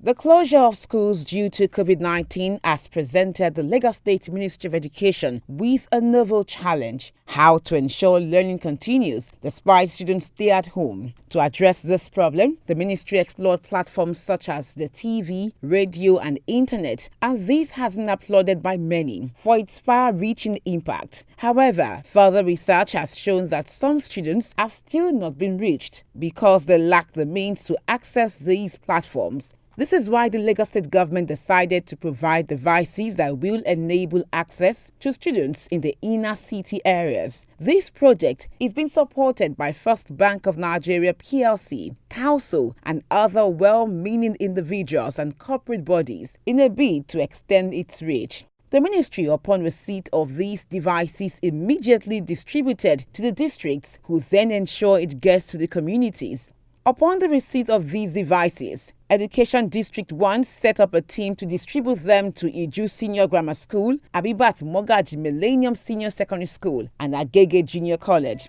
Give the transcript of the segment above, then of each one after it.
The closure of schools due to COVID-19 has presented the Lagos State Ministry of Education with a novel challenge: how to ensure learning continues despite students stay at home. To address this problem, the ministry explored platforms such as the TV, radio and internet, and this has been applauded by many for its far-reaching impact. However, further research has shown that some students have still not been reached because they lack the means to access these platforms. This is why the Lagos State government decided to provide devices that will enable access to students in the inner city areas. This project is being supported by First Bank of Nigeria PLC, Council, and other well-meaning individuals and corporate bodies in a bid to extend its reach. The ministry, upon receipt of these devices, immediately distributed to the districts, who then ensure it gets to the communities. Upon the receipt of these devices, Education District 1 set up a team to distribute them to Iju Senior Grammar School, Abibat Mogaji Millennium Senior Secondary School, and Agege Junior College.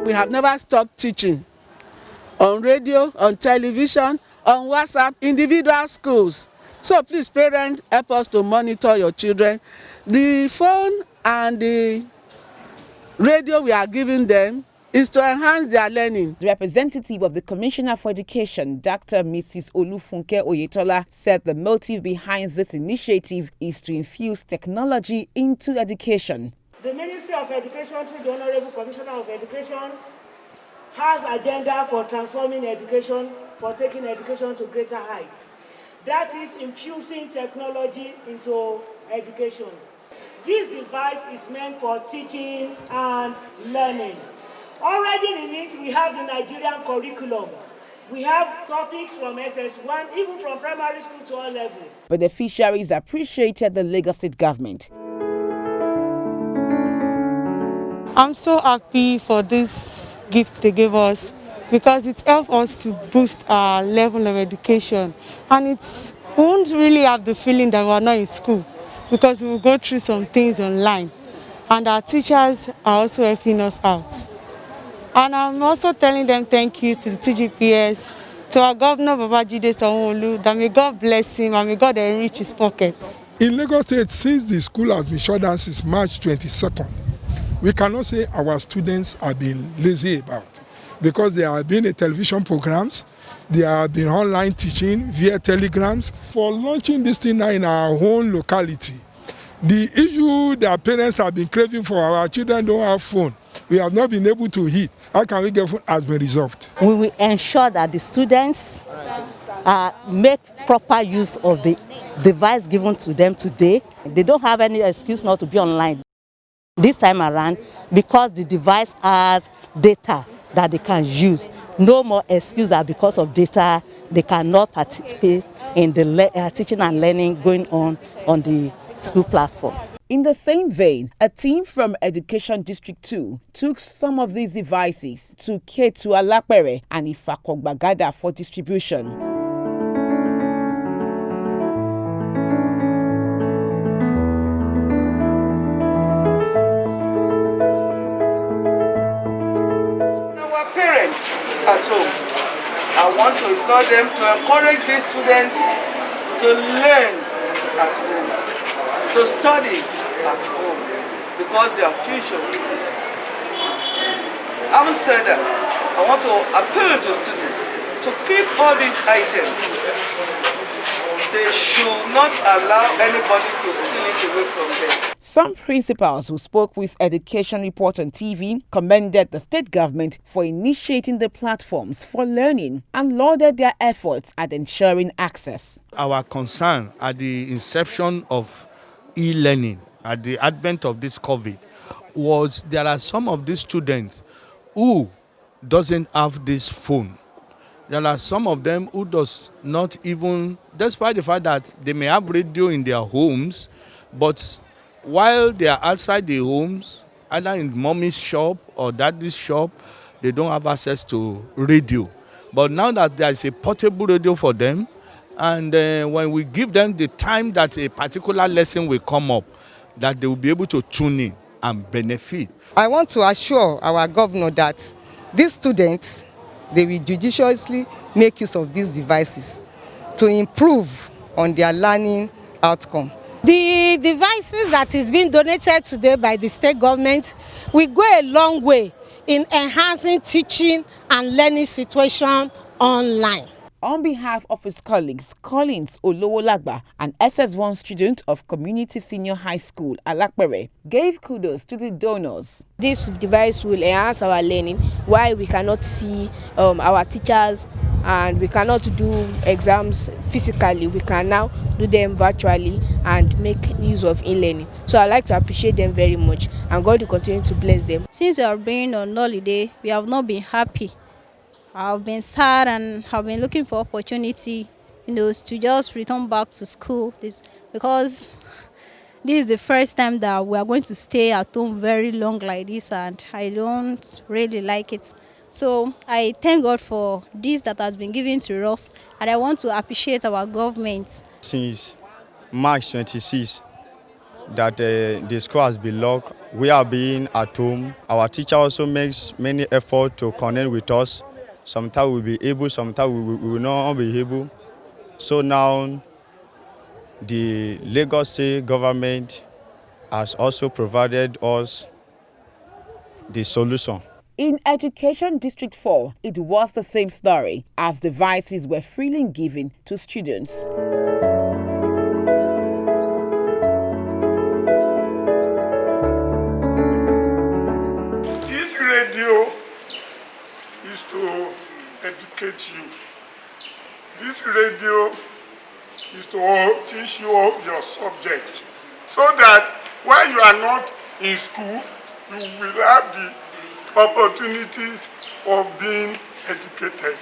We have never stopped teaching on radio, on television, on WhatsApp, individual schools. So please, parents, help us to monitor your children. The phone and the radio we are giving them is to enhance their learning. The representative of the Commissioner for Education, Dr. Mrs. Olufunke Oyetola, said the motive behind this initiative is to infuse technology into education. The Ministry of Education, through the Honorable Commissioner of Education, has agenda for transforming education, for taking education to greater heights. That is infusing technology into education. This device is meant for teaching and learning. Already in it, we have the Nigerian curriculum. We have topics from SS1, even from primary school to all levels. Beneficiaries appreciated the Lagos State government. I'm so happy for this gift they gave us, because it helps us to boost our level of education, and we won't really have the feeling that we're not in school, because we will go through some things online, and our teachers are also helping us out. And I'm also telling them thank you to the TGPS, to our Governor Babajide Sanwo-Olu, that may God bless him and may God enrich his pockets. In Lagos State, since the school has been shut down since March 22nd, we cannot say our students have been lazy about, because there have been television programs, there have been online teaching via telegrams. For launching this thing now in our own locality, the issue that parents have been craving for, our children don't have phone, we have not been able to hit. How can we get phone, has been resolved. We will ensure that the students make proper use of the device given to them today. They don't have any excuse not to be online this time around, because the device has data that they can use. No more excuse that because of data they cannot participate in the teaching and learning going on the school platform. In the same vein, a team from Education District 2 took some of these devices to Ketu Alapere and Ifakogbagada for distribution. At home, I want to implore them to encourage these students to learn at home, to study at home, because their future is. Having said that, I want to appeal to students to keep all these items. They should not allow anybody to steal it away from them. Some principals who spoke with Education Report on TV commended the state government for initiating the platforms for learning and lauded their efforts at ensuring access. Our concern at the inception of e-learning, at the advent of this COVID, was there are some of these students who doesn't have this phone. There are some of them who does not even, despite the fact that they may have radio in their homes, but while they are outside the homes, either in mommy's shop or daddy's shop, they don't have access to radio. But now that there is a portable radio for them, and when we give them the time that a particular lesson will come up, that they will be able to tune in and benefit. I want to assure our governor that these students, they will judiciously make use of these devices to improve on their learning outcome. The devices that is being donated today by the state government will go a long way in enhancing teaching and learning situation online. On behalf of his colleagues, Collins Olowolagba, an SS1 student of Community Senior High School, Alakpere, gave kudos to the donors. This device will enhance our learning while we cannot see our teachers and we cannot do exams physically. We can now do them virtually and make use of e-learning. So I'd like to appreciate them very much and God will continue to bless them. Since we are being on holiday, we have not been happy. I've been sad and have been looking for opportunity, to just return back to school. Because this is the first time that we are going to stay at home very long like this, and I don't really like it. So I thank God for this that has been given to us, and I want to appreciate our government. Since March 26, that the school has been locked, we are being at home. Our teacher also makes many efforts to connect with us. Sometimes we'll be able, sometimes we will not be able. So now the Lagos State government has also provided us the solution. In Education District 4, it was the same story, as devices were freely given to students. This radio is to educate you. This radio is to teach you all your subjects, so that while you are not in school, you will have the opportunities of being educated.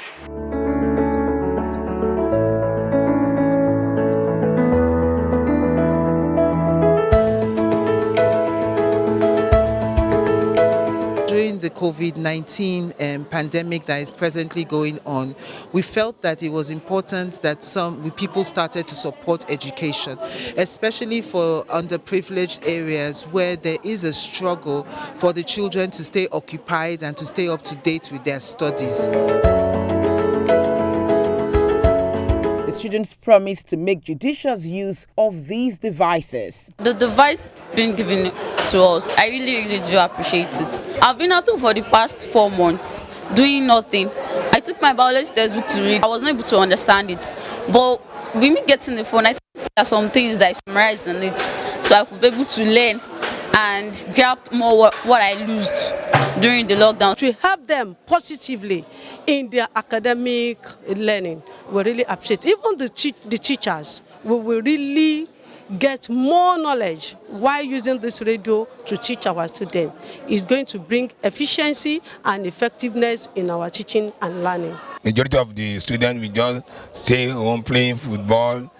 During the COVID-19 pandemic that is presently going on, we felt that it was important that people started to support education, especially for underprivileged areas where there is a struggle for the children to stay occupied and to stay up to date with their studies. The students promised to make judicious use of these devices. The device being given to us, I really do appreciate it. I've been at home for the past 4 months doing nothing. I took my biology textbook to read. I was not able to understand it, but with me getting the phone, I think there are some things that I summarized in it, so I could be able to learn and grab more what I lost during the lockdown. To help them positively in their academic learning, we really appreciate. Even the teachers, we will really get more knowledge while using this radio to teach our students. It's going to bring efficiency and effectiveness in our teaching and learning. Majority of the students will just stay home playing football,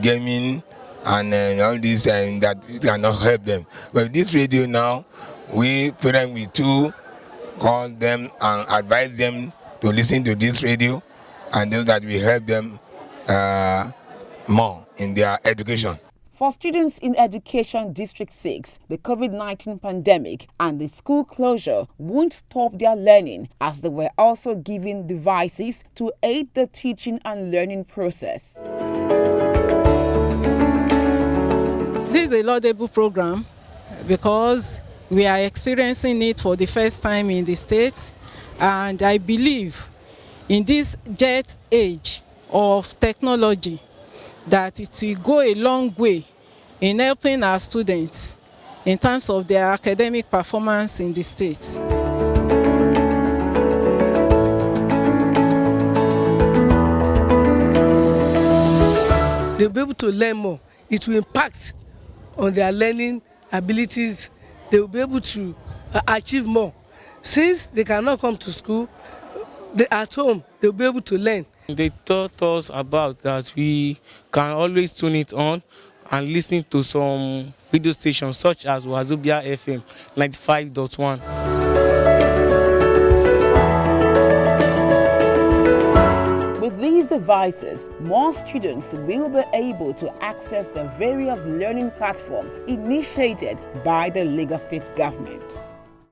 gaming, and all this, and that cannot help them. But this radio now, we parents will too call them and advise them to listen to this radio, and so that will help them more in their education. For students in Education District 6, the COVID-19 pandemic and the school closure won't stop their learning, as they were also given devices to aid the teaching and learning process. This is a laudable program because we are experiencing it for the first time in the state, and I believe in this jet age of technology that it will go a long way in helping our students in terms of their academic performance in the state. They'll be able to learn more. It will impact on their learning abilities. They will be able to achieve more. Since they cannot come to school, at home, they'll be able to learn. They taught us about that we can always tune it on and listen to some radio stations such as Wazobia FM 95.1. With these devices, more students will be able to access the various learning platforms initiated by the Lagos State government.